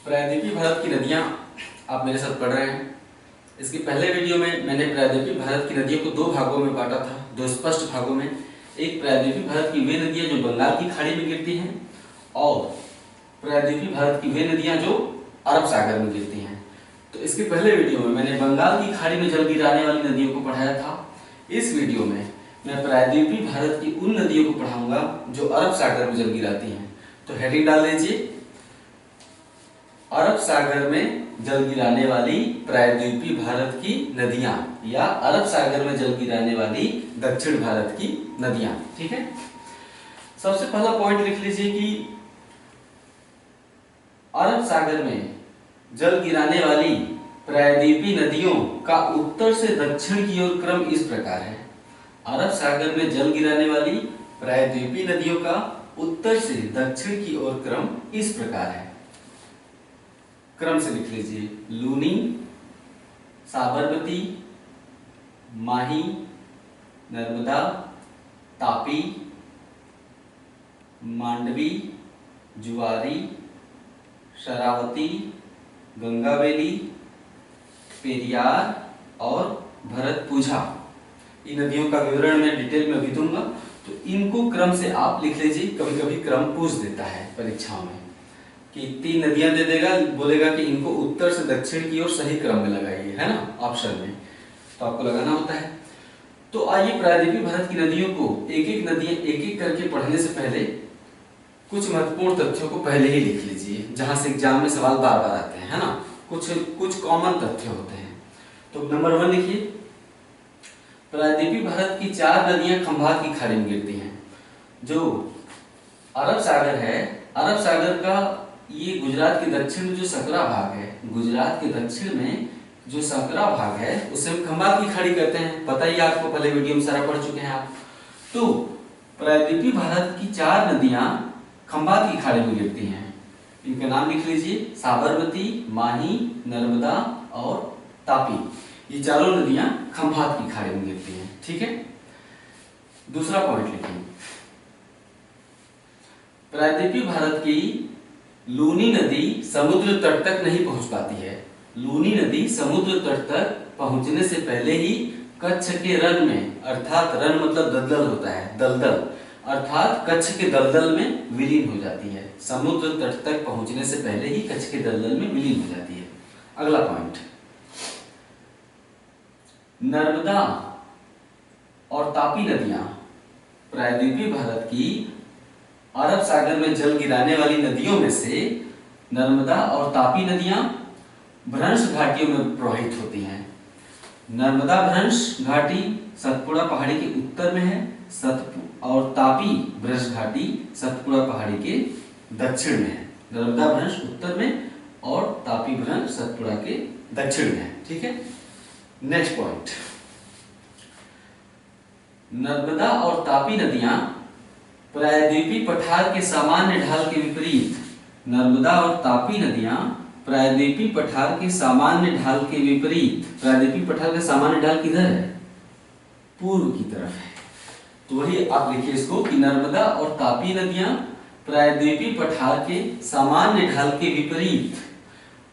प्रायद्वीपीय भारत की नदियाँ आप मेरे साथ पढ़ रहे हैं। इसके पहले वीडियो में मैंने प्रायद्वीपीय भारत की नदियों को दो भागों में बांटा था, दो स्पष्ट भागों में। एक प्रायद्वीपीय भारत की वे नदियाँ जो बंगाल की खाड़ी में गिरती हैं और प्रायद्वीपीय भारत की वे नदियाँ जो अरब सागर में गिरती हैं। तो इसके पहले वीडियो में मैंने बंगाल की खाड़ी में जल गिराने वाली नदियों को पढ़ाया था। इस वीडियो में मैं प्रायद्वीपीय भारत की उन नदियों को पढ़ाऊंगा जो अरब सागर में जल गिराती हैं। तो हेडिंग डाल लीजिए, अरब सागर में जल गिराने वाली प्रायद्वीपीय भारत की नदियां या अरब सागर में जल गिराने वाली दक्षिण भारत की नदियां। ठीक है, सबसे पहला पॉइंट लिख लीजिए कि अरब सागर में जल गिराने वाली प्रायद्वीपीय नदियों का उत्तर से दक्षिण की ओर क्रम इस प्रकार है। अरब सागर में जल गिराने वाली प्रायद्वीपीय नदियों का उत्तर से दक्षिण की ओर क्रम इस प्रकार है। क्रम से लिख लीजिए, लूनी, साबरमती, माही, नर्मदा, तापी, मांडवी, जुआरी, शरावती, गंगावेली, पेरियार और भरतपुझा। इन नदियों का विवरण मैं डिटेल में अभी दूंगा, तो इनको क्रम से आप लिख लीजिए। कभी कभी क्रम पूछ देता है परीक्षाओं में कि 3 नदियां दे देगा, बोलेगा कि इनको उत्तर से दक्षिण की ओर सही क्रम में लगाइए, है ना, ऑप्शन में, तो आपको लगाना होता है। तो आइए प्रायद्वीपीय भारत की नदियों को एक एक करके पढ़ने से पहले कुछ महत्वपूर्ण तथ्यों को पहले ही लिख लीजिए, जहां से एग्जाम में सवाल बार बार आते हैं, है ना। कुछ कॉमन तथ्य होते हैं। तो नंबर 1 लिखिए, प्रायद्वीपीय भारत की 4 नदियां खंभात की खाड़ी में गिरती हैं। जो अरब सागर है, अरब सागर का ये गुजरात के दक्षिण में जो सकरा भाग है, गुजरात के दक्षिण में जो सकरा भाग है उसे हम खंभात की खाड़ी कहते हैं। पता ही आपको, पहले वीडियो में सारा पढ़ चुके हैं आप। तो प्रायद्वीपीय भारत की 4 नदियां खंभात की खाड़ी में गिरती हैं। इनके नाम लिख लीजिए, साबरमती, माही, नर्मदा और तापी। ये चारों नदियां खंभात की खाड़ी में गिरती हैं। ठीक है, दूसरा पॉइंट लिखिए, प्रायद्वीपीय भारत की लूनी नदी समुद्र तट तक नहीं पहुंच पाती है। लूनी नदी समुद्र तट तक पहुंचने से पहले ही कच्छ के रण में, अर्थात रण मतलब दलदल होता है, दलदल, अर्थात कच्छ के दलदल में विलीन हो जाती है। समुद्र तट तक पहुंचने से पहले ही कच्छ के दलदल में विलीन हो जाती है। अगला पॉइंट, नर्मदा और तापी नदियां प्रायद्वीपीय भारत की अरब सागर में जल गिराने वाली नदियों में से नर्मदा और तापी नदियां भ्रंश घाटियों में प्रवाहित होती हैं। नर्मदा भ्रंश घाटी सतपुड़ा पहाड़ी के उत्तर में है, और तापी भ्रंश घाटी सतपुड़ा पहाड़ी के दक्षिण में है। नर्मदा भ्रंश उत्तर में और तापी भ्रंश सतपुड़ा के दक्षिण में है। ठीक है, नेक्स्ट पॉइंट, नर्मदा और तापी नदियां प्रायद्वीपीय पठार के सामान्य ढाल के विपरीत, नर्मदा और तापी नदियां प्रायद्वीपीय पठार के सामान्य ढाल के विपरीत, प्रायद्वीपीय पठार का सामान्य ढाल किधर है? पूर्व की तरफ है। तो वही आप लिखिए इसको कि नर्मदा और तापी नदियां प्रायद्वीपीय पठार के सामान्य ढाल के विपरीत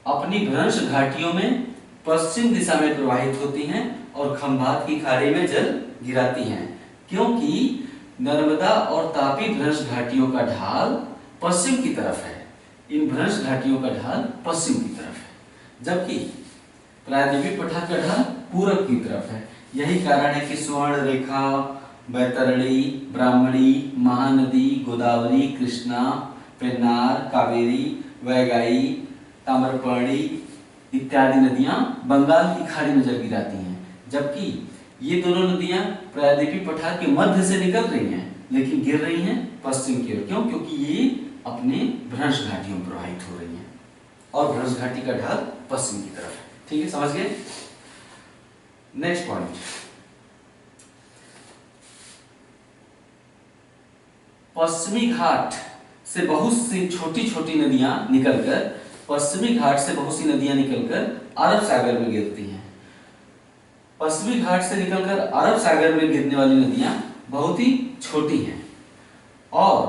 अपनी भ्रंश घाटियों में पश्चिम दिशा में प्रवाहित होती हैं और खंभात की खाड़ी में जल गिराती हैं, क्योंकि नर्मदा और तापी भ्रंश घाटियों का ढाल पश्चिम की तरफ है। इन भ्रंश घाटियों का ढाल पश्चिम की तरफ है, जबकि प्रायद्वीपीय पठार का ढाल पूरब की तरफ है। यही कारण है कि स्वर्ण रेखा, बैतरणी, ब्राह्मणी, महानदी, गोदावरी, कृष्णा, पेन्नार, कावेरी, वैगाई, ताम्रपर्णी इत्यादि नदियां बंगाल की खाड़ी में जल गिराती हैं, जबकि ये दोनों नदियां प्रायद्वीपीय पठार के मध्य से निकल रही हैं लेकिन गिर रही हैं पश्चिम की ओर। क्यों? क्योंकि ये अपने भ्रंश घाटियों में प्रवाहित हो रही हैं और भ्रंश घाटी का ढाल पश्चिम की तरफ है। ठीक है, समझ गए? नेक्स्ट पॉइंट, पश्चिमी घाट से बहुत सी छोटी छोटी नदियां निकलकर, पश्चिमी घाट से बहुत सी नदियां निकलकर अरब सागर में गिरती हैं। पश्चिमी घाट से निकलकर अरब सागर में गिरने वाली नदियां बहुत ही छोटी हैं और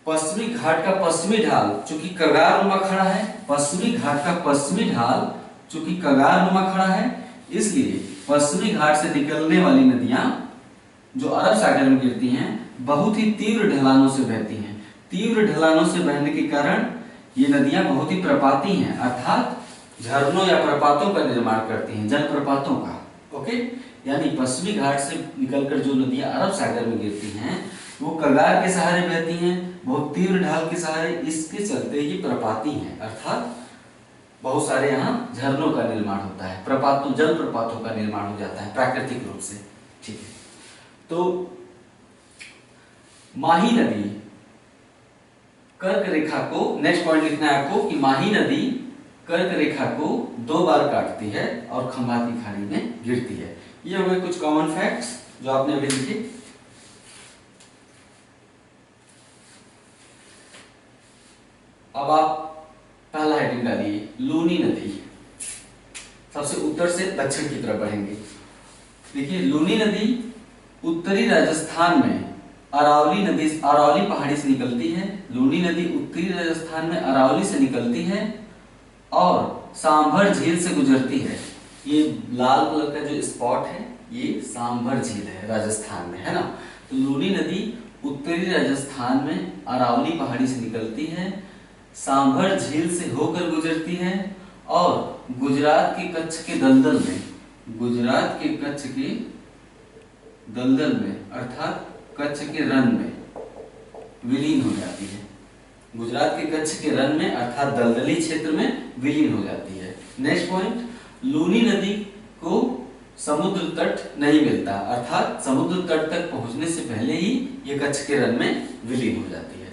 पश्चिमी घाट का पश्चिमी ढाल चूंकि कगार नुमा खड़ा है पश्चिमी घाट का पश्चिमी ढाल चूंकि कगारनुमा खड़ा है, इसलिए पश्चिमी घाट से निकलने वाली नदियां जो अरब सागर में गिरती हैं बहुत ही तीव्र ढलानों से बहती हैं। तीव्र ढलानों से बहने के कारण ये नदियां बहुत ही प्रपाती हैं, अर्थात झरनों या प्रपातों का निर्माण करती हैं, जल प्रपातों का। ओके, यानी पश्चिमी घाट से निकलकर जो नदियां अरब सागर में गिरती हैं वो कगार के सहारे बहती हैं, बहुत तीव्र ढाल के सहारे। इसके चलते ये प्रपाती हैं, अर्थात बहुत सारे यहाँ झरनों का निर्माण होता है, प्रपातों जल प्रपातों का निर्माण हो जाता है प्राकृतिक रूप से। ठीक है, तो माही नदी कर्क रेखा को, नेक्स्ट पॉइंट लिखना है आपको कि माही नदी कर्क रेखा को 2 बार काटती है और खंभात की खाड़ी में गिरती है। ये हो गए कुछ कॉमन फैक्ट्स जो आपने अभी लिखे। अब आप पहला हेडिंग डालिए, लूनी नदी। सबसे उत्तर से दक्षिण की तरफ बढ़ेंगे। देखिए, लूनी नदी उत्तरी राजस्थान में अरावली पहाड़ी से निकलती है। लूनी नदी उत्तरी राजस्थान में अरावली से निकलती है और सांभर झील से गुजरती है। ये लाल कलर का जो स्पॉट है ये सांभर झील है, राजस्थान में है ना। तो लूनी नदी उत्तरी राजस्थान में अरावली पहाड़ी से निकलती है, सांभर झील से होकर गुजरती है और गुजरात के कच्छ के दलदल में, गुजरात के कच्छ के दलदल में अर्थात कच्छ के रन में विलीन हो जाती है। गुजरात के कच्छ के रन में अर्थात दलदली क्षेत्र में विलीन हो जाती है। नेक्स्ट पॉइंट, लूनी नदी को समुद्र तट नहीं मिलता, अर्थात समुद्र तट तक पहुंचने से पहले ही ये कच्छ के रन में विलीन हो जाती है।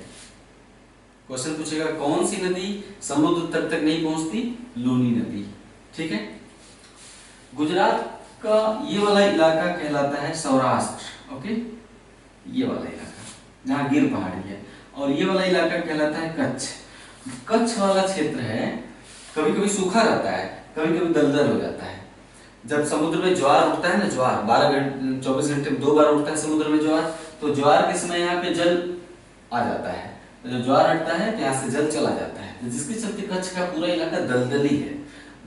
क्वेश्चन पूछेगा कौन सी नदी समुद्र तट तक नहीं पहुंचती? लूनी नदी। ठीक है, गुजरात का ये वाला इलाका कहलाता है सौराष्ट्र। ओके, ये वाला इलाका जहां गिर पहाड़ी है, और ये वाला इलाका कहलाता है कच्छ। कच्छ वाला क्षेत्र है, कभी कभी सूखा रहता है, कभी कभी दलदल हो जाता है। जब समुद्र में ज्वार उठता है ना, ज्वार 24 घंटे में 2 बार उठता है समुद्र में ज्वार, तो ज्वार के समय यहाँ पे जल आ जाता है। तो जब ज्वार हटता है तो यहाँ से जल चला जाता है, जिसके चलते कच्छ का पूरा इलाका दलदली है।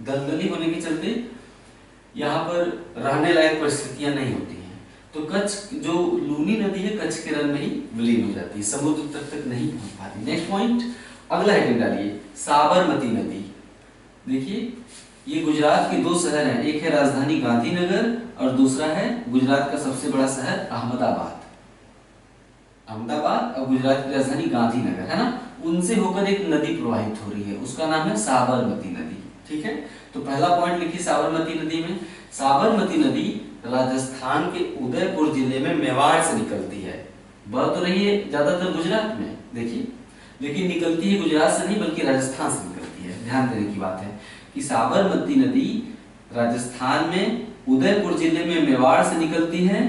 दलदली होने के चलते यहाँ पर रहने लायक परिस्थितियां नहीं होती हैं। तो कच्छ जो लूनी नदी है कच्छ के रन में ही विलीन हो जाती है, समुद्र तक नहीं पहुंच पाती। नेक्स्ट पॉइंट, अगला हेडिंग डालिए, साबरमती नदी। देखिए, ये गुजरात के 2 शहर हैं, एक है राजधानी गांधीनगर और दूसरा है गुजरात का सबसे बड़ा शहर अहमदाबाद। अहमदाबाद और गुजरात की राजधानी गांधीनगर है ना, उनसे होकर एक नदी प्रवाहित हो रही है, उसका नाम है साबरमती नदी। ठीक है, तो पहला पॉइंट लिखिए साबरमती नदी में। साबरमती नदी राजस्थान के उदयपुर जिले में मेवाड़ से निकलती है। बह तो रही है ज्यादातर गुजरात में, देखिए, लेकिन निकलती है गुजरात से नहीं बल्कि राजस्थान से निकलती है। ध्यान देने की बात है कि साबरमती नदी राजस्थान में उदयपुर जिले में मेवाड़ से निकलती है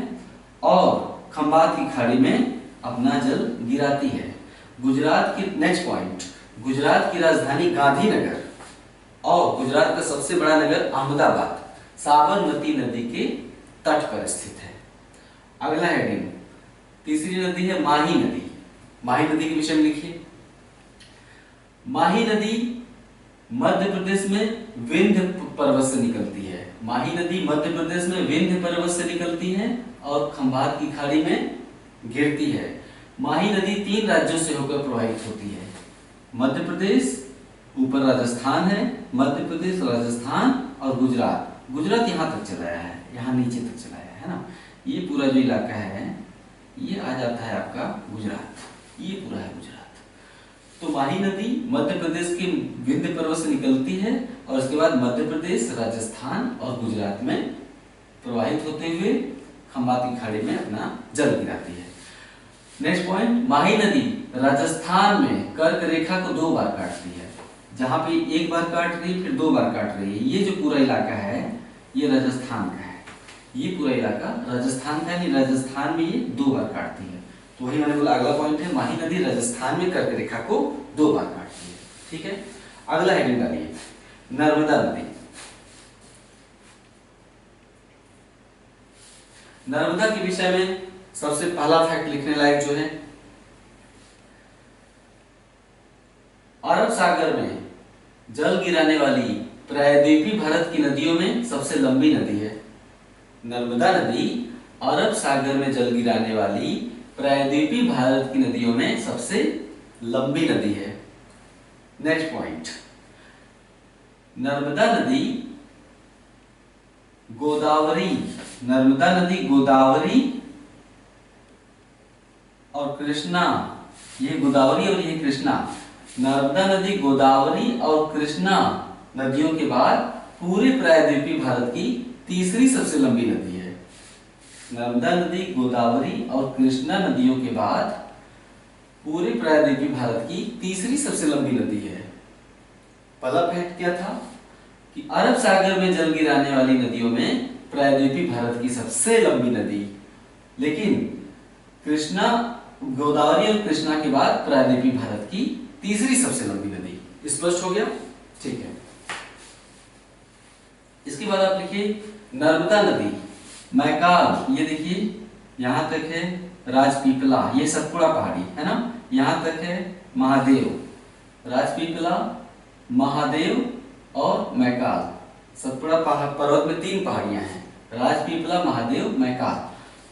और खंभात की खाड़ी में अपना जल गिराती है। गुजरात की, नेक्स्ट पॉइंट, गुजरात की राजधानी गांधीनगर और गुजरात का सबसे बड़ा नगर अहमदाबाद साबरमती नदी के तट पर स्थित है। अगला हेडिंग, तीसरी नदी है माही नदी। माही नदी के विषय में लिखिए। माही नदी मध्य प्रदेश में विंध्य पर्वत से निकलती है। माही नदी मध्य प्रदेश में विंध्य पर्वत से निकलती है और खंभात की खाड़ी में गिरती है। माही नदी 3 राज्यों से होकर प्रवाहित होती है। मध्य प्रदेश, ऊपर राजस्थान है, मध्य प्रदेश, राजस्थान और गुजरात। गुजरात यहाँ तक चलाया है, यहाँ नीचे तक चलाया है ना। ये पूरा जो इलाका है ये आ जाता है आपका गुजरात, ये पूरा है गुजरात। तो माही नदी मध्य प्रदेश के विंध्य पर्वत से निकलती है और उसके बाद मध्य प्रदेश, राजस्थान और गुजरात में प्रवाहित होते हुए खंभात की खाड़ी में अपना जल गिराती है। नेक्स्ट पॉइंट, माही नदी राजस्थान में कर्क रेखा को 2 बार काटती है। जहां पे 1 बार काट रही है फिर 2 बार काट रही है। ये जो पूरा इलाका है ये राजस्थान का है, ये पूरा इलाका राजस्थान का है। राजस्थान में ये 2 बार काटती है। तो वही मैंने बोला अगला पॉइंट है, माही नदी राजस्थान में कर्क रेखा को 2 बार काटती है। ठीक है, अगला हेडिंग डालिए, नर्मदा नदी। नर्मदा के विषय में सबसे पहला फैक्ट लिखने लायक जो है, अरब सागर में जल गिराने वाली प्रायद्वीपीय भारत की नदियों में सबसे लंबी नदी है। नर्मदा नदी अरब सागर में जल गिराने वाली प्रायद्वीपीय भारत की नदियों में सबसे लंबी नदी है। नेक्स्ट पॉइंट, नर्मदा नदी गोदावरी, नर्मदा नदी गोदावरी और कृष्णा, ये गोदावरी और ये कृष्णा, नर्मदा नदी गोदावरी और कृष्णा नदियों के बाद पूरे प्रायद्वीपीय भारत की तीसरी सबसे लंबी नदी है। नर्मदा नदी गोदावरी और कृष्णा नदियों के बाद पूरे प्रायद्वीपीय भारत की तीसरी सबसे लंबी नदी है। पहला फैक्ट क्या था कि अरब सागर में जल गिराने वाली नदियों में प्रायद्वीपीय भारत की सबसे लंबी नदी, लेकिन कृष्णा, गोदावरी और कृष्णा के बाद प्रायद्वीपीय भारत की तीसरी सबसे लंबी नदी। स्पष्ट हो गया? ठीक है। इसके बाद आप लिखिए नर्मदा नदी मैकाल, ये देखिए यहां तक है राजपीपला, ये सतपुड़ा पहाड़ी है ना, यहां तक है महादेव, राजपीपला, महादेव और मैकाल। सतपुड़ा पर्वत में 3 पहाड़ियां हैं, राजपीपला, महादेव, मैकाल।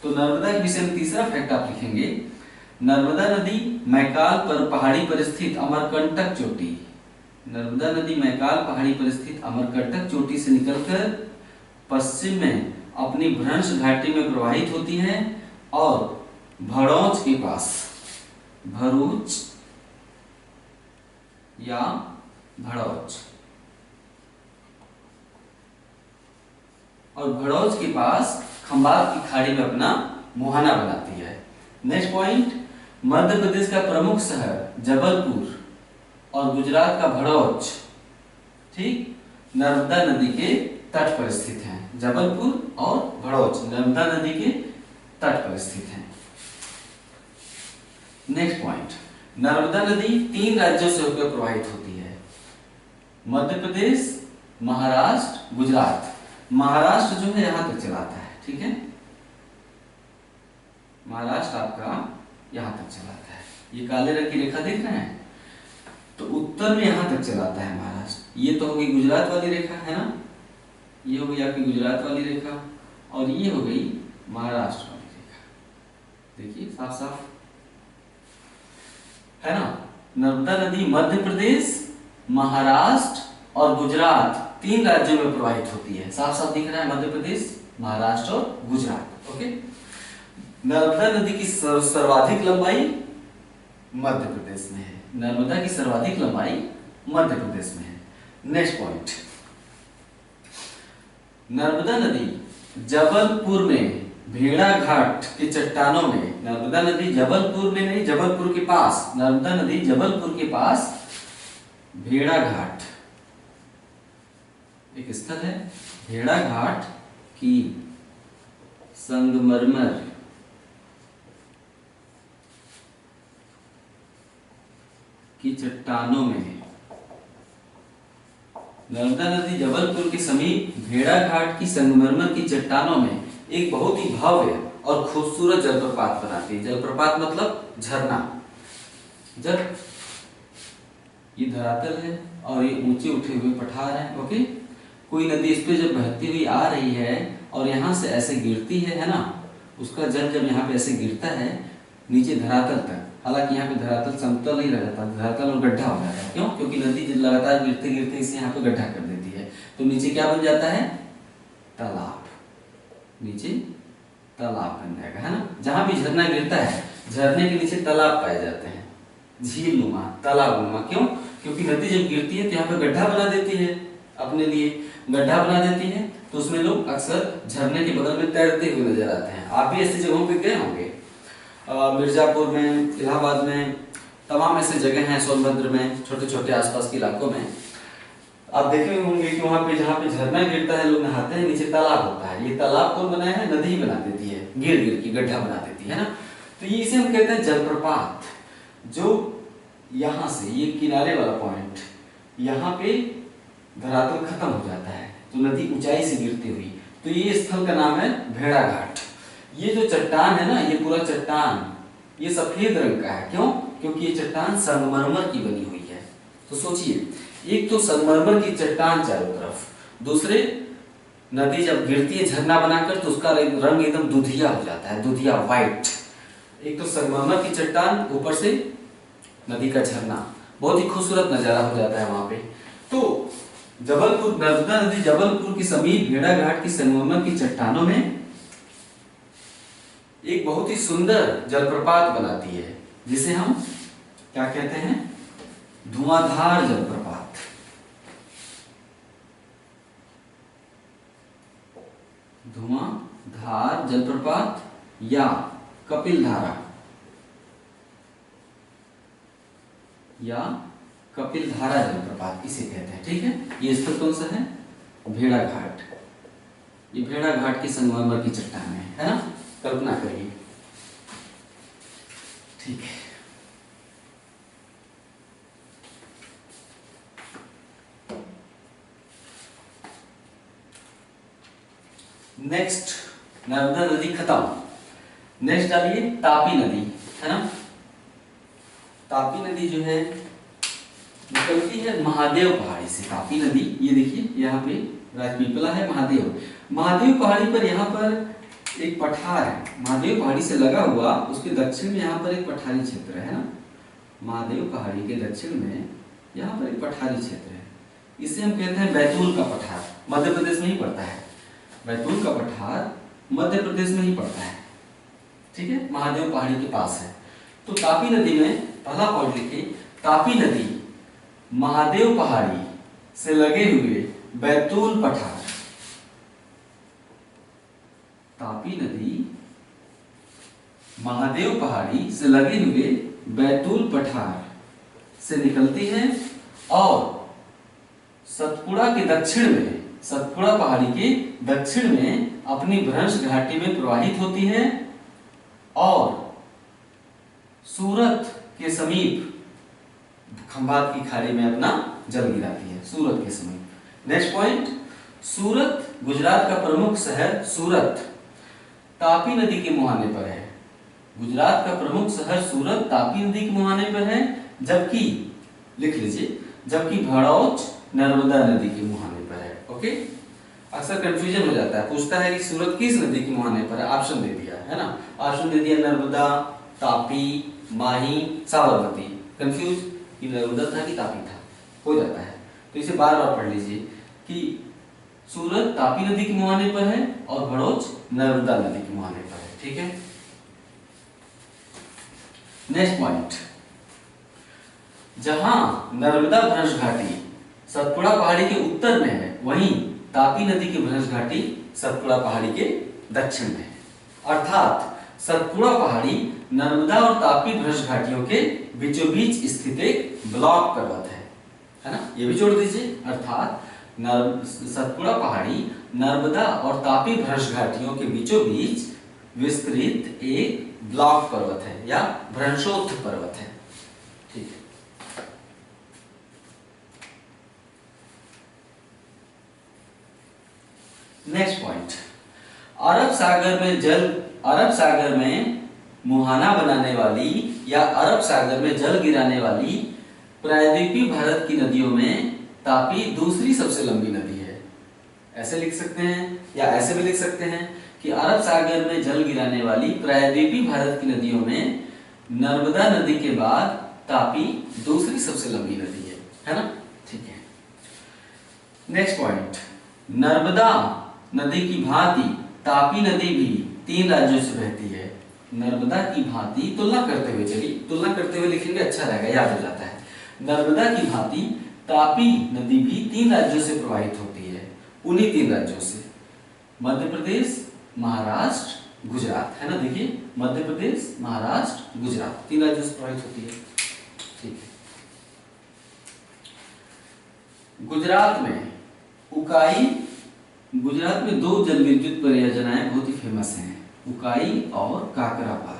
तो नर्मदा के विषय में तीसरा फैक्ट आप लिखेंगे, नर्मदा नदी मैकाल पर पहाड़ी पर स्थित अमरकंटक चोटी, नर्मदा नदी मैकाल पहाड़ी पर स्थित अमरकंटक चोटी से निकलकर पश्चिम में अपनी भ्रंश घाटी में प्रवाहित होती है और भड़ौच के पास, भरूच या भड़ौच, और भड़ौच के पास खंबात की खाड़ी में अपना मुहाना बनाती है। नेक्स्ट पॉइंट, मध्य प्रदेश का प्रमुख शहर जबलपुर और गुजरात का भड़ौच, ठीक, नर्मदा नदी के तट पर स्थित हैं। जबलपुर और भड़ौच नर्मदा नदी के तट पर स्थित हैं। नेक्स्ट पॉइंट, नर्मदा नदी 3 राज्यों से होकर प्रवाहित होती है, मध्य प्रदेश, महाराष्ट्र, गुजरात। महाराष्ट्र जो है यहां तक चलाता है, ठीक है, महाराष्ट्र आपका यहां तक चलाता है, ये काले रंग की रेखा देख रहे हैं, तो उत्तर में यहां तक चलाता है महाराष्ट्र। ये तो हो गई गुजरात वाली रेखा है ना, ये हो गई आपकी गुजरात वाली रेखा, और ये हो गई महाराष्ट्र वाली रेखा। देखिए साफ साफ है ना। नर्मदा नदी मध्य प्रदेश, महाराष्ट्र और गुजरात 3 राज्यों में प्रवाहित होती है। साफ साफ दिख रहा है, मध्य प्रदेश, महाराष्ट्र और गुजरात। ओके। नर्मदा नदी की सर्वाधिक लंबाई मध्य प्रदेश में है, नर्मदा की सर्वाधिक लंबाई मध्य प्रदेश में है। नेक्स्ट पॉइंट, नर्मदा नदी जबलपुर में भेड़ा घाट के चट्टानों में, नर्मदा नदी जबलपुर में नहीं, जबलपुर के पास, नर्मदा नदी जबलपुर के पास भेड़ा घाट एक स्थल है, भेड़ा घाट की संगमरमर की चट्टानों में, नर्मदा नदी जबलपुर के समीप भेड़ा घाट की संगमरमर की चट्टानों में एक बहुत ही भव्य और खूबसूरत जलप्रपात बनाती है। जलप्रपात मतलब झरना। जब ये धरातल है और ये ऊंचे उठे हुए पठार है, ओके, कोई नदी इस पे जब बहती हुई आ रही है और यहाँ से ऐसे गिरती है ना, उसका जल जब यहाँ पे ऐसे गिरता है नीचे धरातल तक, हालांकि यहाँ पे धरातल समतल नहीं रह जाता, धरातल और गड्ढा हो जाता है। क्यों? क्योंकि नदी लगातार गिरते गिरते इसे यहाँ पे गड्ढा कर देती है, तो नीचे क्या बन जाता है? तालाब। नीचे तालाब बन जाएगा, है ना। जहां भी झरना गिरता है, झरने के नीचे तालाब पाए जाते हैं, झील नुमा, तालाब नुमा। क्यों? क्योंकि नदी जब गिरती है तो यहाँ पे गड्ढा बना देती है, अपने लिए गड्ढा बना देती है, तो उसमें लोग अक्सर झरने के बगल में तैरते हुए नजर आते हैं। आप भी ऐसी जगहों पे गए होंगे, मिर्जापुर में, इलाहाबाद में, तमाम ऐसे जगह हैं, सोनभद्र में, छोटे छोटे आसपास के इलाकों में आप देखे होंगे कि वहां पे जहाँ पे झरना गिरता है लोग नहाते हैं, नीचे तालाब होता है। ये तालाब कौन बनाया है? नदी ही बना देती है, गिर गिर की गड्ढा बना देती है ना। तो ये इसे हम कहते हैं जलप्रपात। जो यहाँ से ये किनारे वाला पॉइंट, यहाँ पे धरातल खत्म हो जाता है तो नदी ऊंचाई से गिरती हुई, तो ये स्थल का नाम है भेड़ा घाट। ये जो चट्टान है ना, ये पूरा चट्टान ये सफेद रंग का है। क्यों? क्योंकि ये चट्टान संगमरमर की बनी हुई है। तो सोचिए एक तो संगमरमर की चट्टान चारों तरफ, दूसरे नदी जब गिरती है झरना बनाकर तो उसका रंग एकदम दुधिया हो जाता है, दुधिया व्हाइट। एक तो संगमरमर की चट्टान, ऊपर से नदी का झरना, बहुत ही खूबसूरत नजारा हो जाता है वहां पे। तो जबलपुर, नर्मदा नदी जबलपुर के समीप भेड़ाघाट की संगमरमर की चट्टानों में एक बहुत ही सुंदर जलप्रपात बनाती है, जिसे हम क्या कहते हैं, धुआंधार जलप्रपात। धुआंधार जलप्रपात या कपिल धारा या कपिल धारा जलप्रपात इसे कहते हैं। ठीक है, ये स्थल कौन सा है, भेड़ाघाट। ये भेड़ाघाट की संगमरमर की चट्टान है ना, कल्पना करिए। ठीक है, नेक्स्ट नर्मदा नदी खत्म। नेक्स्ट डालिए तापी नदी, है ना। तापी नदी जो है निकलती है महादेव पहाड़ी से। तापी नदी, ये देखिए यहाँ पे राजपीपला है, महादेव, महादेव पहाड़ी पर यहाँ पर एक पठार है। महादेव पहाड़ी से लगा हुआ उसके दक्षिण में यहाँ पर एक पठारी क्षेत्र है ना। महादेव पहाड़ी के दक्षिण में यहाँ पर एक पठारी क्षेत्र है, इसे हम कहते हैं बैतूल का पठार। मध्य प्रदेश में ही पड़ता है, बैतूल का पठार मध्य प्रदेश में ही पड़ता है। ठीक है, महादेव पहाड़ी के पास है। तो तापी नदी में पहला पॉइंट लिखिए, तापी नदी महादेव पहाड़ी से लगे हुए बैतूल पठार। तापी नदी महादेव पहाड़ी से लगे हुए बैतूल पठार से निकलती है और सतपुड़ा के दक्षिण में, सतपुड़ा पहाड़ी के दक्षिण में अपनी भ्रंश घाटी में प्रवाहित होती है और सूरत के समीप खंभात की खाड़ी में अपना जल गिराती है, सूरत के समीप। नेक्स्ट पॉइंट, सूरत गुजरात का प्रमुख शहर सूरत तापी नदी के मुहाने पर है। गुजरात का प्रमुख शहर सूरत तापी नदी के मुहाने पर है, जबकि लिख लीजिए, जबकि भड़ौच नर्मदा नदी के मुहाने पर है। ओके, अक्सर कंफ्यूजन हो जाता है, पूछता है कि सूरत किस नदी के मुहाने पर है, ऑप्शन दे दिया है ना, ऑप्शन दे दिया नर्मदा, तापी, माही, साबरमती। कंफ्यूज कि नर्मदा था कि तापी था, हो जाता है। तो इसे बार बार पढ़ लीजिए कि सूरत तापी नदी के मुहाने पर है और भड़ौच नर्मदा नदी के मुहाने पर है। ठीक है, नेक्स्ट पॉइंट, जहां नर्मदा भ्रंश घाटी सतपुड़ा पहाड़ी के उत्तर में है, वहीं तापी नदी की भ्रंश घाटी सतपुड़ा पहाड़ी के दक्षिण में है। अर्थात सतपुड़ा पहाड़ी नर्मदा और तापी भ्रंश घाटियों के बीचों बीच स्थित एक ब्लॉक पर्वत है ना, ये भी जोड़ दीजिए। अर्थात सतपुड़ा पहाड़ी नर्मदा और तापी भ्रंश घाटियों के बीचों बीच विस्तृत एक ब्लॉक पर्वत है या भ्रंशोत्थ पर्वत है। ठीक है, नेक्स्ट पॉइंट, अरब सागर में मुहाना बनाने वाली या अरब सागर में जल गिराने वाली प्रायद्वीपीय भारत की नदियों में तापी दूसरी सबसे लंबी नदी है। ऐसे लिख सकते हैं या ऐसे भी लिख सकते हैं कि अरब सागर में जल गिराने वाली प्रायद्वीपीय भारत की नदियों में नर्मदा नदी के बाद तापी दूसरी सबसे लंबी नदी है ना। ठीक है, नेक्स्ट पॉइंट, नर्मदा नदी की भांति तापी नदी भी 3 राज्यों से बहती है। नर्मदा की भांति, तुलना करते हुए, चलिए तुलना करते हुए लिखेंगे, अच्छा रहेगा, याद हो जाता है। नर्मदा की भांति तापी नदी भी 3 राज्यों से प्रवाहित होती है। उन्हीं 3 राज्यों से, मध्य प्रदेश, महाराष्ट्र, गुजरात, है ना। देखिए, मध्य प्रदेश, महाराष्ट्र, गुजरात, 3 राज्यों से प्रवाहित होती है। ठीक है, गुजरात में उकाई, गुजरात में 2 जल विद्युत परियोजनाएं बहुत ही फेमस हैं, उकाई और काकरापार।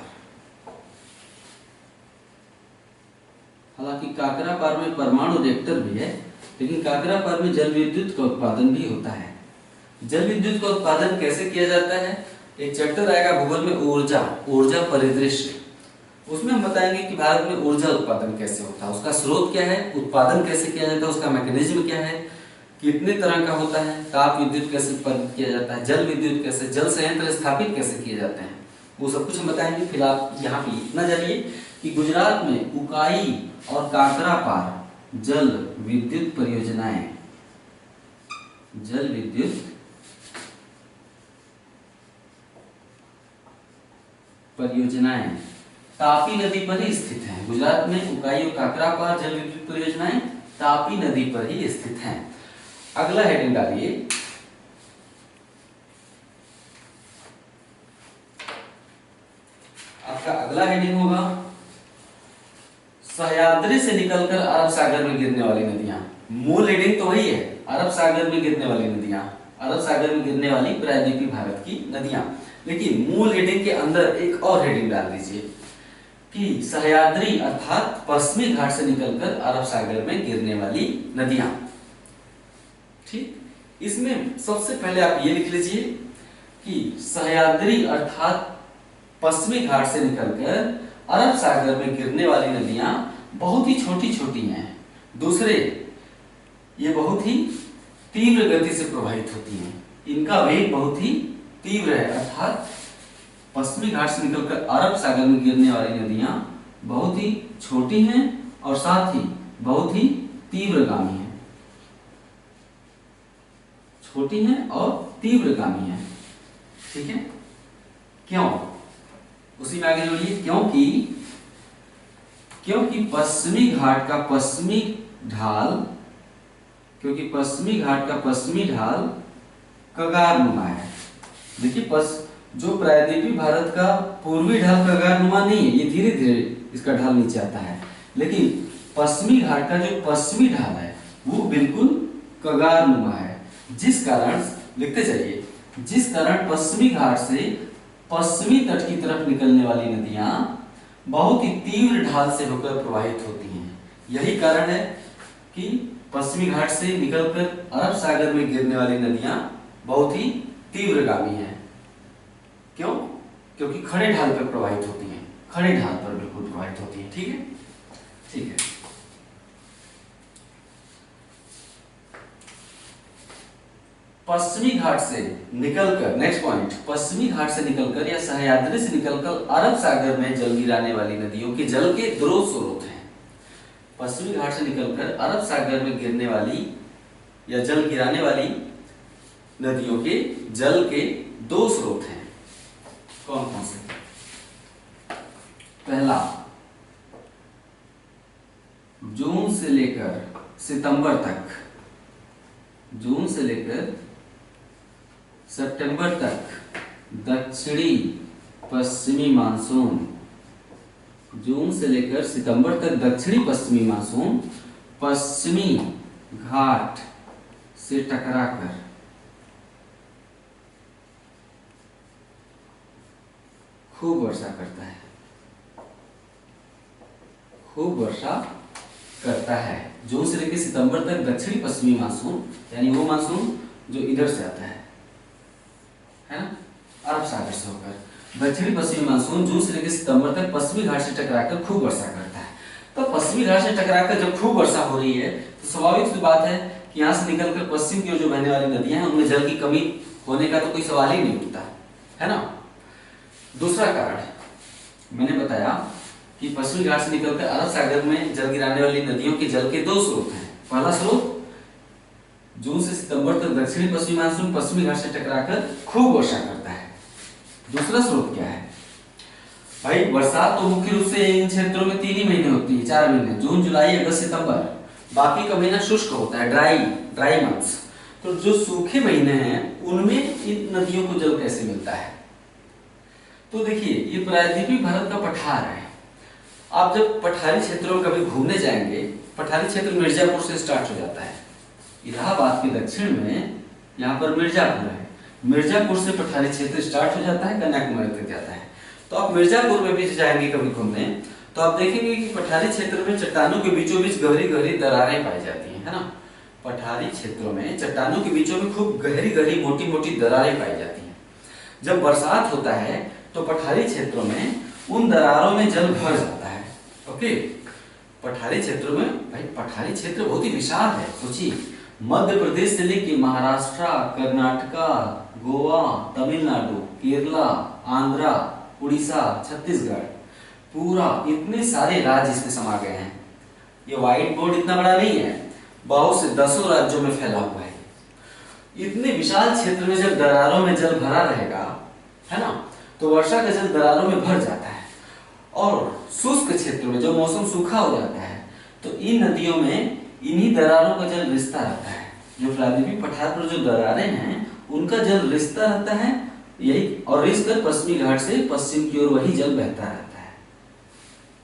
हालांकि काकरापार में परमाणु रिएक्टर भी है, लेकिन काकरापार में जल विद्युत का उत्पादन भी होता है। जल विद्युत का उत्पादन कैसे किया जाता है, एक चैप्टर आएगा भूगोल में, ऊर्जा परिदृश्य, उसमें हम बताएंगे कि भारत में ऊर्जा उत्पादन कैसे होता है, उसका स्रोत क्या है, उत्पादन कैसे किया जाता है, उसका मैकेनिज्म क्या है, कितने तरह का होता है, ताप विद्युत कैसे उत्पादित किया जाता है, जल विद्युत कैसे, जल संयंत्र स्थापित कैसे किए जाते हैं, वो सब कुछ हम बताएंगे। फिर आप यहाँ पे इतना जानिए कि गुजरात में उकाई और काकरापार जल विद्युत परियोजनाएं, जल विद्युत परियोजनाएं तापी नदी पर ही स्थित हैं। गुजरात में उकाई और काकरापार जल विद्युत परियोजनाएं तापी नदी पर ही स्थित हैं। अगला हेडिंग डालिए, आपका अगला हेडिंग होगा सह्याद्री से निकलकर अरब सागर में गिरने वाली नदियां। मूल हेडिंग तो वही है, अरब सागर में गिरने वाली नदियां, अरब सागर में गिरने वाली प्रायद्वीपीय भारत की नदियां। लेकिन मूल हेडिंग के अंदर एक और हेडिंग डाल दीजिए कि सह्याद्री अर्थात पश्चिमी घाट से निकलकर अरब सागर में गिरने वाली नदियां। ठीक, इसमें सबसे पहले आप ये लिख लीजिए कि सह्याद्री अर्थात पश्चिमी घाट से निकलकर अरब सागर में गिरने वाली नदियां बहुत ही छोटी छोटी हैं। दूसरे, ये बहुत ही तीव्र गति से प्रवाहित होती हैं, इनका वेग बहुत ही तीव्र है, अर्थात पश्चिमी घाट से निकलकर अरब सागर में गिरने वाली नदियां बहुत ही छोटी हैं और साथ ही बहुत ही तीव्रगामी हैं, छोटी हैं और तीव्रगामी हैं। ठीक है, क्यों? उसी में आगे जोड़िए, क्योंकि पश्चिमी घाट का पश्चिमी ढाल, क्योंकि पश्चिमी घाट का पश्चिमी ढाल कगारनुमा है। देखिए, जो प्रायद्वीपीय भारत का पूर्वी ढाल कगारनुमा नहीं है, ये धीरे धीरे इसका ढाल नीचे आता है, लेकिन पश्चिमी घाट का जो पश्चिमी ढाल है वो बिल्कुल कगारनुमा है, जिस कारण, लिखते जाइए, जिस कारण पश्चिमी घाट से पश्चिमी तट की तरफ निकलने वाली नदियां बहुत ही तीव्र ढाल से होकर प्रवाहित होती हैं। यही कारण है कि पश्चिमी घाट से निकलकर अरब सागर में गिरने वाली नदियां बहुत ही तीव्रगामी हैं। क्यों? क्योंकि खड़े ढाल पर प्रवाहित होती हैं, खड़े ढाल पर बिल्कुल प्रवाहित होती हैं। ठीक है, ठीक है। पश्चिमी घाट से निकलकर, नेक्स्ट पॉइंट, पश्चिमी घाट से निकलकर या सह्याद्री से निकलकर अरब सागर में जल गिराने वाली नदियों के जल के दो स्रोत हैं। पश्चिमी घाट से निकलकर अरब सागर में गिरने वाली या जल गिराने वाली नदियों के जल के दो स्रोत हैं। कौन कौन से? पहला, जून से लेकर सितंबर तक, जून से लेकर सितंबर तक दक्षिणी पश्चिमी मानसून, जून से लेकर सितंबर तक दक्षिणी पश्चिमी मानसून पश्चिमी घाट से टकराकर खूब वर्षा करता है, खूब वर्षा करता है। जून से लेकर सितंबर तक दक्षिणी पश्चिमी मानसून, यानी वो मानसून जो इधर से आता है ना, अरब सागर से होकर। दक्षिणी पश्चिमी मानसून जून से लेकर सितंबर तक पश्चिमी घाट से टकराकर खूब वर्षा करता है। तो पश्चिमी घाट से टकराकर जब खूब वर्षा हो रही है तो स्वाभाविक सी बात है कि यहाँ से निकलकर पश्चिम की ओर जो बहने वाली नदियां हैं उनमें जल की कमी होने का तो कोई सवाल ही नहीं उठता है ना। दूसरा कारण मैंने बताया कि पश्चिमी घाट से निकलकर अरब सागर में जल गिराने वाली नदियों के जल के दो स्रोत हैं। पहला स्रोत, जून से सितंबर तक दक्षिणी पश्चिमी मानसून पश्चिमी घाट से टकराकर खूब वर्षा करता है। दूसरा स्रोत क्या है भाई? बरसात तो मुख्य रूप से इन क्षेत्रों में 3 ही महीने होती है, 4 महीने, जून, जुलाई, अगस्त, सितंबर। बाकी का महीना शुष्क होता है, ड्राई मंथ्स। तो जो सूखे महीने हैं उनमें इन नदियों को जल कैसे मिलता है? तो देखिए, ये प्रायद्वीपीय भारत का पठार है। आप जब पठारी क्षेत्रों में कभी घूमने जाएंगे, पठारी क्षेत्र मिर्जापुर से स्टार्ट हो जाता है। इलाहाबाद के दक्षिण में यहाँ पर मिर्जापुर है, मिर्जापुर से पठारी क्षेत्र स्टार्ट हो जाता है, कन्याकुमारी तक जाता है। तो आप मिर्जापुर में भी जाएंगे कभी घूमने तो आप देखेंगे कि पठारी क्षेत्र में चट्टानों के बीचों बीच गहरी गहरी दरारें पाई जाती हैं, है ना। पठारी क्षेत्रों में चट्टानों के बीचों में खूब गहरी गहरी मोटी मोटी दरारें पाई जाती हैं। जब बरसात होता है तो पठारी क्षेत्रों में उन दरारों में जल भर जाता है। ओके, पठारी क्षेत्रों में, भाई पठारी क्षेत्र बहुत ही विशाल है। सोचिए, मध्य प्रदेश से लेके महाराष्ट्र, कर्नाटका, गोवा, तमिलनाडु, केरला, आंध्रा, उड़ीसा, छत्तीसगढ़, पूरा इतने सारे राज्य इसमें समा गए हैं। ये व्हाइट बोर्ड इतना बड़ा नहीं है, बहुत से दसों राज्यों में फैला हुआ है। इतने विशाल क्षेत्र में जब दरारों में जल भरा रहेगा, है ना, तो वर्षा का जल दरारों में भर जाता है। और शुष्क क्षेत्र में जब मौसम सूखा हो जाता है तो इन नदियों में इन्हीं दरारों का जल रिसता रहता है। जो प्रायद्वीपीय पठार पर जो दरारें हैं उनका जल रिसता रहता है यही, और रिस कर पश्चिमी घाट से पश्चिम की ओर वही जल बहता रहता है।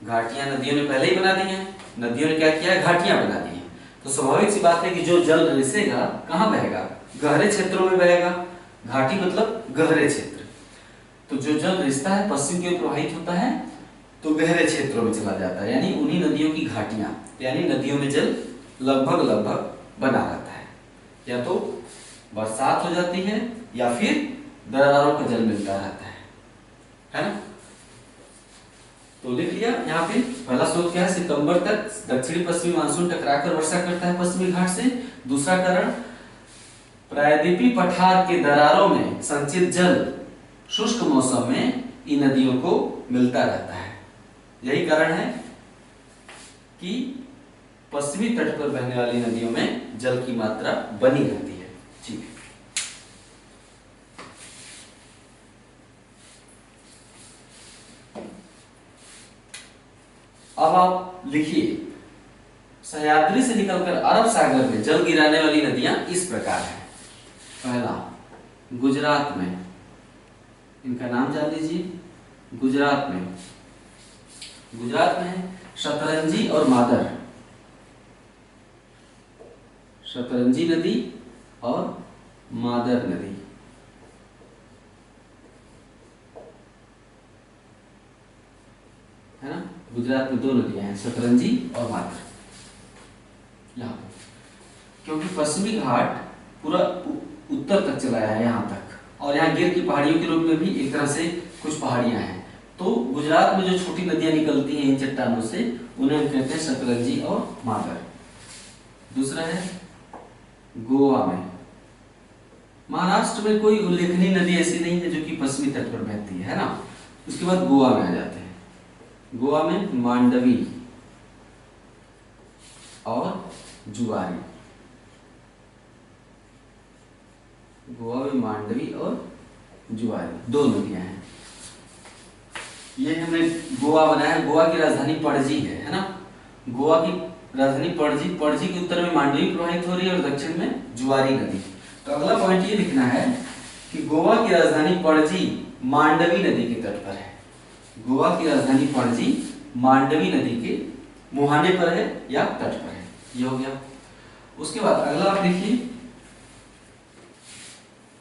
घाटियां नदियों ने पहले ही बना दी हैं। नदियों ने क्या किया है, घाटियां बना दी हैं। तो स्वाभाविक सी बात है कि जो जल रिसेगा कहाँ बहेगा, गहरे क्षेत्रों में बहेगा। घाटी मतलब गहरे क्षेत्र। तो जो जल रिसता है पश्चिम की ओर प्रवाहित होता है तो गहरे क्षेत्रों में चला जाता है, यानी उन्हीं नदियों की घाटियां, यानी नदियों में जल लगभग बना रहता है। या तो बरसात हो जाती है या फिर दरारों का जल मिलता रहता है ना। तो लिख लिया यहाँ पे। पहला स्रोत क्या है, सितंबर तक दक्षिणी पश्चिमी मानसून टकराकर वर्षा करता है पश्चिमी घाट से। दूसरा कारण, प्रायद्वीपीय पठार के दरारों में संचित जल शुष्क मौसम में इन नदियों को मिलता रहता है। यही कारण है कि पश्चिमी तट पर बहने वाली नदियों में जल की मात्रा बनी रहती है। ठीक है, अब आप लिखिए, सह्याद्री से निकलकर अरब सागर में जल गिराने वाली नदियां इस प्रकार हैं। पहला, गुजरात में, इनका नाम जान लीजिए। गुजरात में है शतरंजी और मादर, शतरंजी नदी और मादर नदी। है ना, गुजरात में दो नदियां हैं, शतरंजी और मादर। यहाँ पर क्योंकि पश्चिमी घाट पूरा उत्तर तक चला है यहाँ तक, और यहाँ गिर की पहाड़ियों के रूप में भी एक तरह से कुछ पहाड़ियां हैं। तो गुजरात में जो छोटी नदियां निकलती हैं इन चट्टानों से, उन्हें हम कहते हैं शतरंजी और मादर। दूसरा है गोवा में। महाराष्ट्र में कोई उल्लेखनीय नदी ऐसी नहीं है जो कि पश्चिमी तट पर बहती है ना। उसके बाद गोवा में आ जाते हैं। गोवा में मांडवी और जुआरी। गोवा में मांडवी और जुआरी दो नदियां हैं। ये हमने गोवा बनाया। गोवा की राजधानी पणजी है ना। गोवा की राजधानी पणजी, पणजी के उत्तर में मांडवी प्रवाहित हो रही है और दक्षिण में जुआरी नदी। तो अगला पॉइंट ये लिखना है कि गोवा की राजधानी पणजी मांडवी नदी के तट पर है। गोवा की राजधानी पणजी मांडवी नदी के मुहाने पर है या तट पर है। ये हो गया। उसके बाद अगला आप देखिए,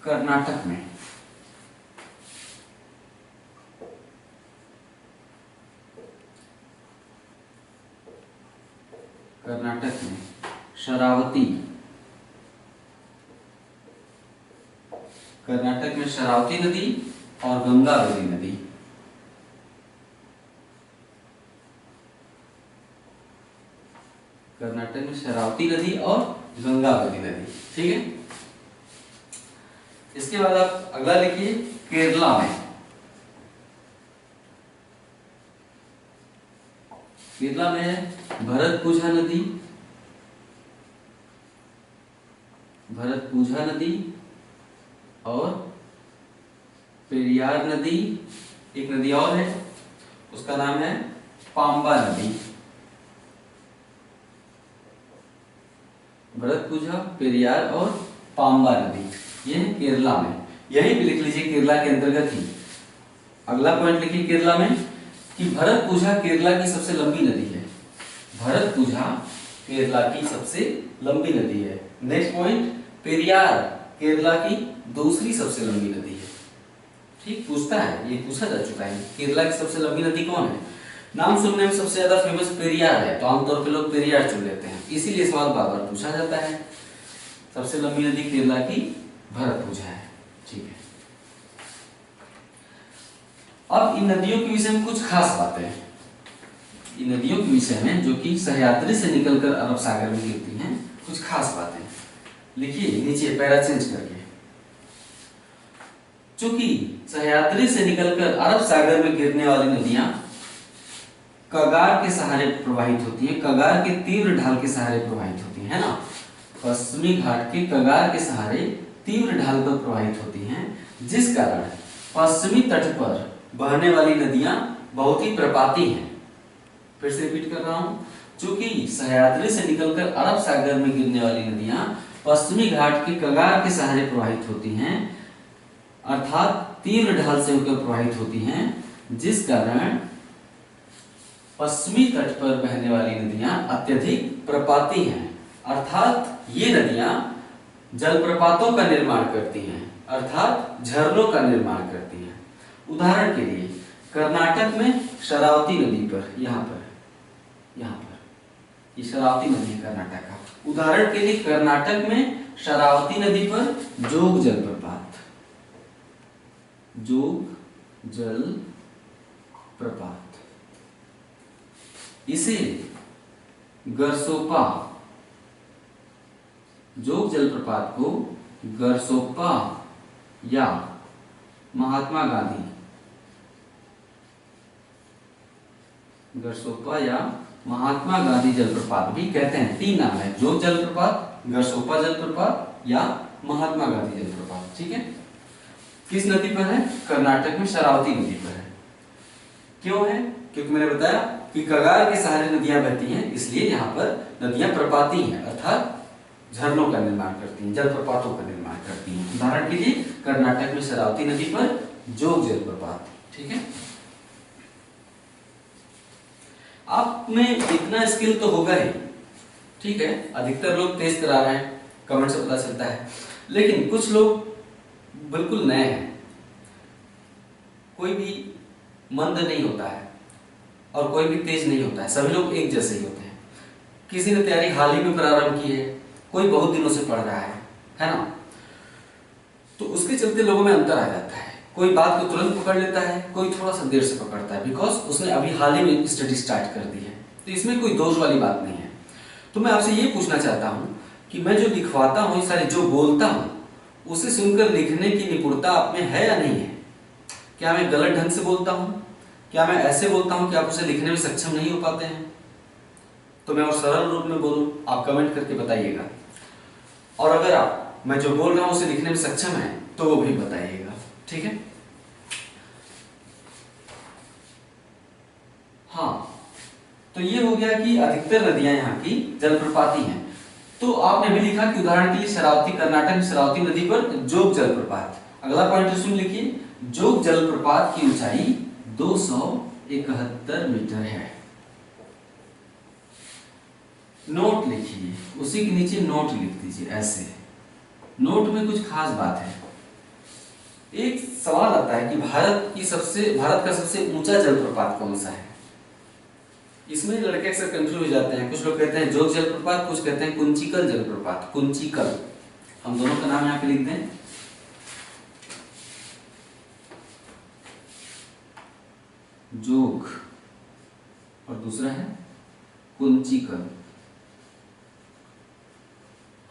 कर्नाटक में। कर्नाटक में शरावती, कर्नाटक में शरावती नदी और गंगावती नदी। कर्नाटक में शरावती नदी और गंगावती नदी। ठीक है। इसके बाद आप अगला लिखिए, केरला में। केरला में है भरतपुझा नदी, भरतपुझा नदी और पेरियार नदी। एक नदी और है, उसका नाम है पांबा नदी। भरतपुझा, पेरियार और पांबा नदी, ये है केरला में। यही भी लिख लीजिए, केरला के अंतर्गत ही। अगला पॉइंट लिखिए केरला में कि भरतपुझा केरला की सबसे लंबी नदी है। भरतपुझा केरला की सबसे लंबी नदी है। नेक्स्ट पॉइंट, पेरियार केरला की दूसरी सबसे लंबी नदी है। ठीक, पूछता है, ये पूछा जा चुका है, केरला की सबसे लंबी नदी कौन है। नाम सुनने में सबसे ज्यादा फेमस पेरियार है, तो आमतौर पे लोग पेरियार चुन लेते हैं, इसीलिए सवाल बार बार पूछा जाता है। सबसे लंबी नदी केरला की भरतपुझा है। ठीक है। अब इन नदियों के विषय में कुछ खास बातें हैं, इन नदियों के विषय में जो कि सह्याद्री से निकलकर अरब सागर में गिरती हैं, कुछ खास बातें लिखिए नीचे पैरा चेंज करके। चूंकि सह्याद्री से निकलकर अरब सागर में गिरने वाली नदियां कगार के सहारे प्रवाहित होती हैं, कगार के तीव्र ढाल के सहारे प्रवाहित होती है ना, पश्चिमी घाट के कगार के सहारे तीव्र ढाल पर प्रवाहित होती हैं, जिस कारण पश्चिमी तट पर बहने वाली नदियां बहुत ही प्रपाती हैं। फिर से रिपीट कर रहा हूं, चूंकि सह्याद्री से निकलकर अरब सागर में गिरने वाली नदियां पश्चिमी घाट के कगार के सहारे प्रवाहित होती हैं, अर्थात तीव्र ढाल से होकर प्रवाहित होती हैं, जिस कारण पश्चिमी तट पर बहने वाली नदियां अत्यधिक प्रपाती हैं, अर्थात ये नदियां जलप्रपातों का निर्माण करती हैं, अर्थात झरनों का निर्माण करती हैं। उदाहरण के लिए कर्नाटक में शरावती नदी पर, यहाँ पर ये शरावती नदी है कर्नाटक का, उदाहरण के लिए कर्नाटक में शरावती नदी पर जोग जलप्रपात, जोग जल प्रपात, इसे गरसोपा, जोग जलप्रपात को गरसोपा या महात्मा गांधी, गरसोपा या महात्मा गांधी जलप्रपात भी कहते हैं। तीन नाम है, जोग जलप्रपात, गरसोपा जलप्रपात या महात्मा गांधी जलप्रपात। ठीक है, किस नदी पर है? कर्नाटक में शरावती नदी पर है। क्यों है? क्योंकि मैंने बताया कि कगार के सहारे नदियां बहती हैं, इसलिए यहाँ पर नदियां प्रपाती हैं, अर्थात झरनों का निर्माण करती हैं, जलप्रपातों का निर्माण करती हैं। उदाहरण के लिए कर्नाटक में शरावती नदी पर जोग जलप्रपात। ठीक है, आप में इतना स्किल तो होगा ही, ठीक है, अधिकतर लोग तेज करा रहे हैं, कमेंट से पता चलता है, लेकिन कुछ लोग बिल्कुल नए हैं, कोई भी मंद नहीं होता है और कोई भी तेज नहीं होता है, सभी लोग एक जैसे ही होते हैं। किसी ने तैयारी हाल ही में प्रारंभ की है, कोई बहुत दिनों से पढ़ रहा है ना, तो उसके चलते लोगों में अंतर आ जाता है। कोई बात को तुरंत पकड़ लेता है, कोई थोड़ा सा देर से पकड़ता है, बिकॉज उसने अभी हाल ही में स्टडी स्टार्ट कर दी है, तो इसमें कोई दोष वाली बात नहीं है। तो मैं आपसे ये पूछना चाहता हूँ कि मैं जो लिखवाता हूँ, सारी जो बोलता हूँ, उसे सुनकर लिखने की निपुणता आप में है या नहीं है? क्या मैं गलत ढंग से बोलता हूँ? क्या मैं ऐसे बोलता हूँ कि आप उसे लिखने में सक्षम नहीं हो पाते हैं? तो मैं और सरल रूप में बोलूँ, आप कमेंट करके बताइएगा। और अगर आप मैं जो बोल रहा हूँ उसे लिखने में सक्षम है तो वो भी बताइएगा। ठीक है, हाँ, तो ये हो गया कि अधिकतर नदियां यहाँ की जलप्रपाती हैं। तो आपने भी लिखा कि उदाहरण के लिए शरावती, कर्नाटक में शरावती नदी पर जोग जलप्रपात। अगला पॉइंट सुन लिखिए, जोग जलप्रपात की ऊंचाई 271 मीटर है। नोट लिखिए, उसी के नीचे नोट लिख दीजिए ऐसे। नोट में कुछ खास बात है। एक सवाल आता है कि भारत का सबसे ऊंचा जलप्रपात कौन सा है? इसमें लड़के अक्सर कंफ्यूज हो जाते हैं, कुछ लोग कहते हैं जोग जलप्रपात, कुछ कहते हैं कुंचिकल जलप्रपात। कुंचिकल, हम दोनों का नाम यहाँ पे लिख दें। जोग और दूसरा है कुंचिकल।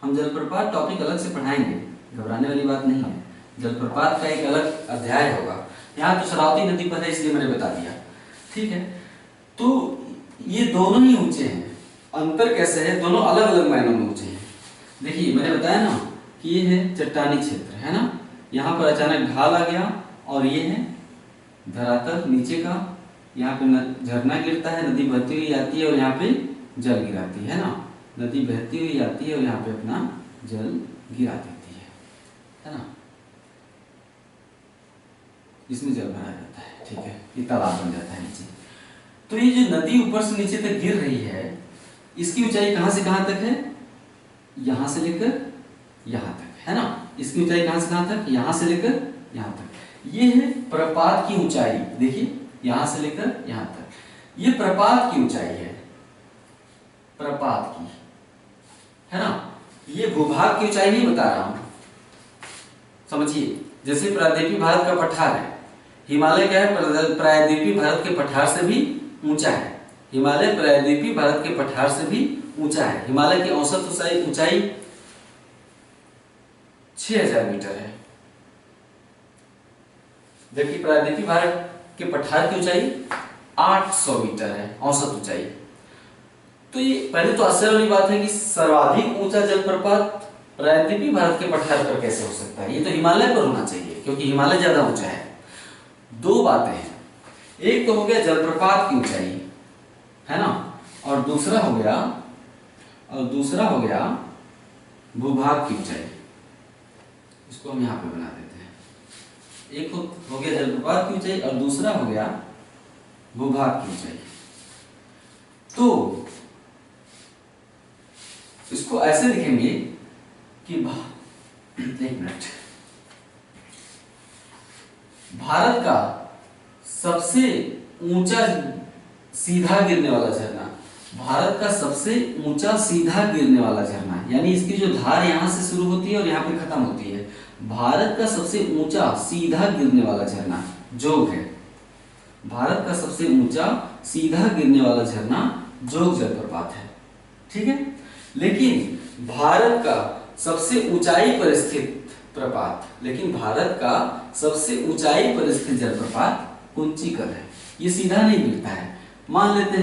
हम जलप्रपात टॉपिक अलग से पढ़ाएंगे, घबराने वाली बात नहीं है। जलप्रपात का एक अलग अध्याय होगा। यहाँ तो शरावती नदी पर है इसलिए मैंने बता दिया। ठीक है, तो ये दोनों ही ऊंचे हैं। अंतर कैसे है? दोनों अलग अलग मायनों में ऊंचे हैं। देखिए मैंने बताया ना कि ये है चट्टानी क्षेत्र, है ना, यहाँ पर अचानक ढाल आ गया और ये है धरातल नीचे का, यहाँ पे झरना गिरता है, नदी बहती हुई आती है और यहाँ पे जल गिराती है ना, नदी बहती हुई आती है और यहाँ पे अपना जल गिरा देती है ना, इसमें जल भरा जाता है। ठीक है, ये तालाब बन जाता है नीचे। तो ये जो नदी ऊपर से नीचे तक गिर रही है, इसकी ऊंचाई कहां से कहां तक है? यहां से लेकर यहां तक, है ना। इसकी ऊंचाई कहां से कहां तक? यहां से लेकर यहां तक। ये है प्रपात की ऊंचाई। देखिए यहां से लेकर यहां तक, ये प्रपात की ऊंचाई है, प्रपात की, है ना। ये भूभाग की ऊंचाई नहीं बता रहा हूं, समझिए। जैसे प्रायद्वीपीय भारत का पठार है, हिमालय क्या है, प्रायद्वीपीय भारत के पठार से भी ऊंचा है। हिमालय प्रायद्वीपीय भारत के पठार से भी ऊंचा है। हिमालय की औसत ऊंचाई 6000 मीटर है, जबकि प्रायद्वीपीय भारत के पठार की ऊंचाई 800 मीटर है औसत ऊंचाई। तो ये पहले तो आश्चर्य वाली बात है कि सर्वाधिक ऊंचा जलप्रपात प्रायद्वीपीय भारत के पठार पर कैसे हो सकता है। ये तो हिमालय पर होना चाहिए क्योंकि हिमालय ज्यादा ऊंचा है। दो बातें हैं, एक तो हो गया जलप्रपात की ऊंचाई, है ना, और दूसरा हो गया भूभाग की ऊंचाई। इसको हम यहां पे बना देते हैं। एक हो गया जलप्रपात की ऊंचाई और दूसरा हो गया भूभाग की ऊंचाई। तो इसको ऐसे लिखेंगे कि एक मिनट, भारत का सबसे ऊंचा सीधा गिरने वाला झरना, भारत का सबसे ऊंचा सीधा गिरने वाला झरना, यानी इसकी जो धार यहां से शुरू होती है और यहां पे खत्म होती है, भारत का सबसे ऊंचा सीधा गिरने वाला झरना जोग है। भारत का सबसे ऊंचा सीधा गिरने वाला झरना जोग जलप्रपात है, ठीक है। लेकिन भारत का सबसे ऊंचाई पर स्थित प्रपात, लेकिन भारत का सबसे ऊंचाई पर स्थित जलप्रपात कुंचिकल है। ये सीधा नहीं गिरता है। मान लेते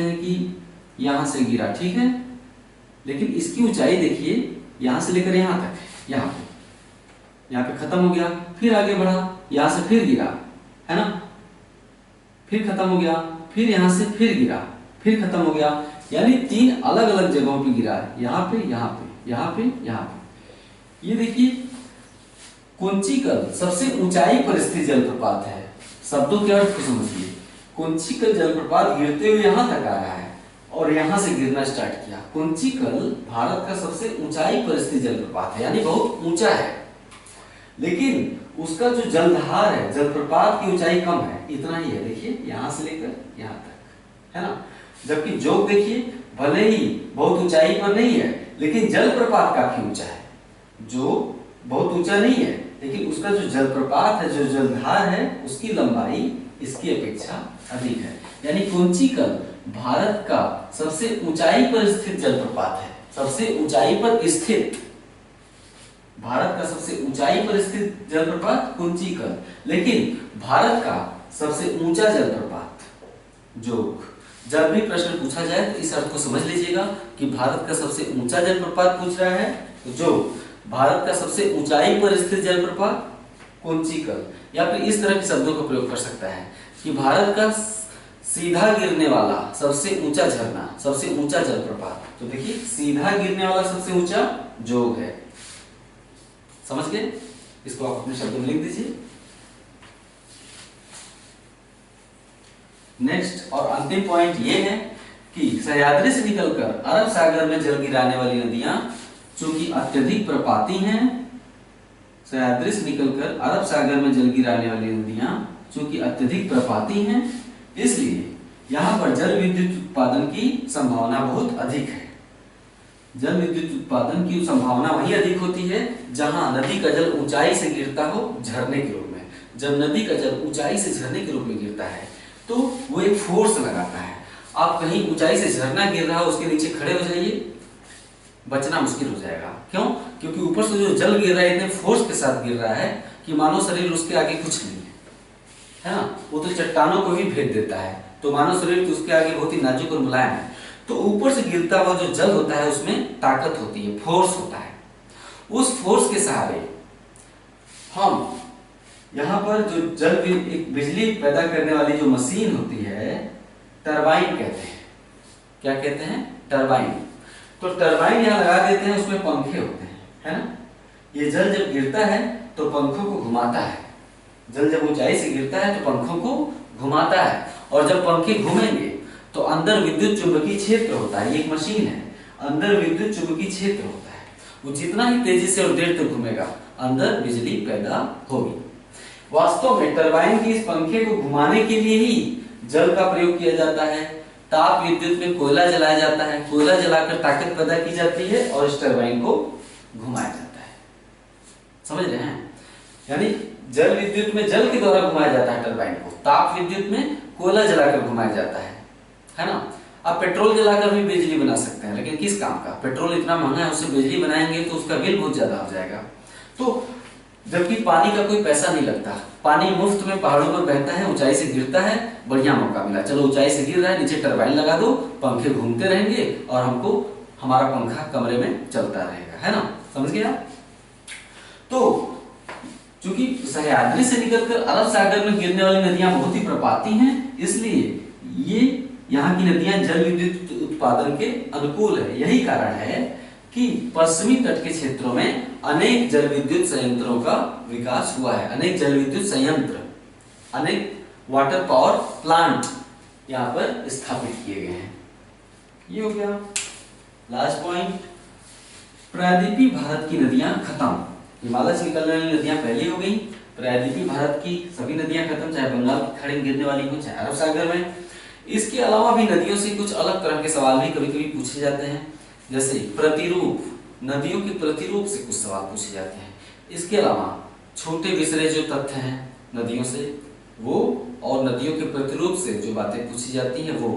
हैं कि यहां से गिरा, ठीक है, लेकिन इसकी ऊंचाई देखिए यहां से लेकर यहां तक है, यहां पे खत्म हो गया, फिर आगे बढ़ा, यहां से फिर गिरा, है ना, फिर खत्म हो गया, फिर यहां से फिर गिरा, फिर खत्म हो गया, यानी 3 अलग अलग जगहों पे गिरा है, यहां पे, यहां पे, यहां पे, यहां पे। ये देखिए कुंचिकल सबसे ऊंचाई पर स्थित जलप्रपात है। शब्दों के अर्थ को समझिए। कुंचिकल जलप्रपात गिरते हुए यहां तक आ रहा है और यहां से गिरना स्टार्ट किया। कुंचिकल भारत का सबसे ऊंचाई पर स्थित जलप्रपात है, यानी बहुत ऊंचा है, लेकिन उसका जो जलधार है, जलप्रपात की ऊंचाई कम है, इतना ही है, देखिए यहां से लेकर यहां तक, है ना। जबकि जोग देखिए भले ही बहुत ऊंचाई पर नहीं है, लेकिन जलप्रपात काफी ऊंचा है। जो बहुत ऊंचा नहीं है, लेकिन उसका जो जलप्रपात है, जो जलधार है, उसकी लंबाई इसकी अपेक्षा अधिक है। यानी कुंचिकल भारत का सबसे ऊंचाई पर स्थित जलप्रपात है। सबसे ऊंचाई पर स्थित, भारत का सबसे ऊंचाई पर स्थित जलप्रपात कुंचिकल, लेकिन भारत का सबसे ऊंचा जलप्रपात जोग। जब भी प्रश्न पूछा जाए तो इस अर्थ को समझ लीजिएगा कि भारत का सबसे ऊंचा जलप्रपात पूछ रहा है तो जोग, भारत का सबसे ऊंचाई पर स्थित जलप्रपात कुंचिकल, या फिर इस तरह के शब्दों का प्रयोग कर सकता है कि भारत का सीधा गिरने वाला सबसे ऊंचा झरना, सबसे ऊंचा जलप्रपात। तो देखिए सीधा गिरने वाला सबसे ऊंचा जोग है। समझ गए? इसको आप अपने शब्दों में लिख दीजिए। नेक्स्ट और अंतिम पॉइंट ये है कि सह्याद्री से निकलकर अरब सागर में जल गिराने वाली नदियां चूंकि अत्यधिक प्रपाती हैं, सह्याद्री से निकलकर अरब सागर में जल गिराने वाली नदियां चूंकि अत्यधिक प्रपाती हैं, इसलिए यहां पर जल विद्युत उत्पादन की संभावना बहुत अधिक है। जल विद्युत उत्पादन की संभावना वही अधिक होती है जहां नदी का जल ऊंचाई से गिरता हो झरने के रूप में। जब नदी का जल ऊंचाई से झरने के रूप में गिरता है तो वो एक फोर्स लगाता है। आप कहीं ऊंचाई से झरना गिर रहा हो, उसके नीचे खड़े हो जाइए, बचना मुश्किल हो जाएगा। क्यों? क्योंकि ऊपर से जो जल गिर रहा है इतने फोर्स के साथ गिर रहा है कि मानव शरीर उसके आगे कुछ नहीं है ना। वो तो चट्टानों को भी भेद देता है, तो मानव शरीर तो उसके आगे बहुत ही नाजुक और मुलायम है। तो ऊपर से गिरता हुआ जो जल होता है उसमें ताकत होती है, फोर्स होता है। उस फोर्स के सहारे हम यहाँ पर जो जल एक बिजली पैदा करने वाली जो मशीन होती है, टरबाइन कहते हैं। क्या कहते हैं? टरबाइन। तो टरबाइन यहाँ लगा देते हैं, उसमें पंखे होते हैं, है ना। ये जल जब गिरता है तो पंखों को घुमाता है। जल जब ऊंचाई से गिरता है तो पंखों को घुमाता है, और जब पंखे घूमेंगे तो अंदर विद्युत चुंबकीय क्षेत्र होता है। ये एक मशीन है, अंदर विद्युत चुंबकीय क्षेत्र होता है। वो जितना ही तेजी से और देर तक घूमेगा, अंदर बिजली पैदा होगी। वास्तव में टरबाइन की इस पंखे को घुमाने के लिए ही जल का प्रयोग किया जाता है। ताप विद्युत में कोयला जलाया जाता है, कोयला जलाकर ताकत पैदा की जाती है और इस टरबाइन को घुमाया जाता है। समझ रहे हैं? यानी जल विद्युत में जल के द्वारा घुमाया जाता है टरबाइन को, ताप विद्युत में कोयला जलाकर घुमाया जाता है ना। अब पेट्रोल जलाकर भी बिजली बना सकते हैं, लेकिन किस काम का? पेट्रोल इतना महंगा है, उससे बिजली बनाएंगे तो उसका बिल बहुत ज्यादा हो जाएगा। तो जबकि पानी का कोई पैसा नहीं लगता, पानी मुफ्त में पहाड़ों पर बहता है, ऊंचाई से गिरता है, बढ़िया मौका मिला, चलो ऊंचाई से गिर रहा है, नीचे टरबाइन लगा दो, पंखे घूमते रहेंगे और हमको हमारा पंखा कमरे में चलता रहेगा, है ना, समझ गया। तो चूंकि सह्याद्री से निकलकर अरब सागर में गिरने वाली नदियां बहुत ही प्रपाती हैं, इसलिए ये यहाँ की नदियां जल विद्युत उत्पादन के अनुकूल है। यही कारण है कि पश्चिमी तट के क्षेत्रों में अनेक जल विद्युत संयंत्रों का विकास हुआ है, अनेक जल विद्युत संयंत्र, अनेक वाटर पावर प्लांट यहाँ पर स्थापित किए गए हैं। ये हो गया लास्ट पॉइंट। प्रायद्वीपीय भारत की नदियां खत्म, हिमालय से निकलने वाली नदियां पहले हो गई, प्रायद्वीपीय भारत की सभी नदियां खत्म, चाहे बंगाल की खाड़ी में गिरने वाली हो, चाहे अरब सागर में। इसके अलावा भी नदियों से कुछ अलग तरह के सवाल भी कभी कभी पूछे जाते हैं, जैसे प्रतिरूप, नदियों के प्रतिरूप से कुछ सवाल पूछे जाते हैं। इसके अलावा छोटे विसरे जो तथ्य हैं नदियों से वो, और नदियों के प्रतिरूप से जो बातें पूछी जाती हैं वो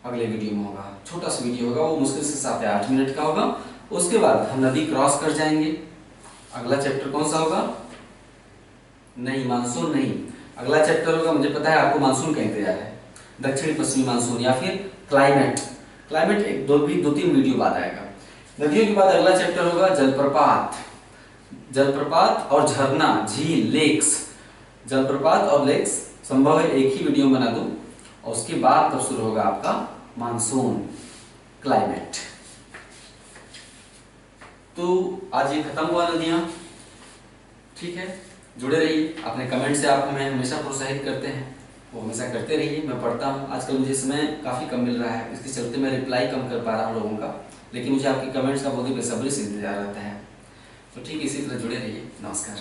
अगले वीडियो में होगा। छोटा सा वीडियो होगा, वो मुश्किल से 7 या 8 मिनट का होगा। उसके बाद हम नदी क्रॉस कर जाएंगे। अगला चैप्टर कौन सा होगा? नहीं, मानसून नहीं, अगला चैप्टर होगा, मुझे पता है आपको मानसून का इंतजार है, दक्षिणी पश्चिमी मानसून या फिर क्लाइमेट। क्लाइमेट एक दो 3 वीडियो बाद आएगा। नदियों के बाद अगला चैप्टर होगा जलप्रपात, जलप्रपात और झरना, झील, लेक्स। जलप्रपात और लेक्स संभव है एक ही वीडियो में बना दूं, और उसके बाद तब शुरू होगा आपका मानसून, क्लाइमेट। तो आज ये खत्म हुआ नदियां, ठीक है। जुड़े रहिए, अपने कमेंट से आप हमें हमेशा प्रोत्साहित करते हैं, वो हमेशा करते रहिए। मैं पढ़ता हूँ, आजकल मुझे समय काफ़ी कम मिल रहा है, इसके चलते मैं रिप्लाई कम कर पा रहा हूँ लोगों का, लेकिन मुझे आपके कमेंट्स का बहुत ही बेसब्री से इंतजार रहता है। तो ठीक इसी तरह जुड़े रहिए। नमस्कार।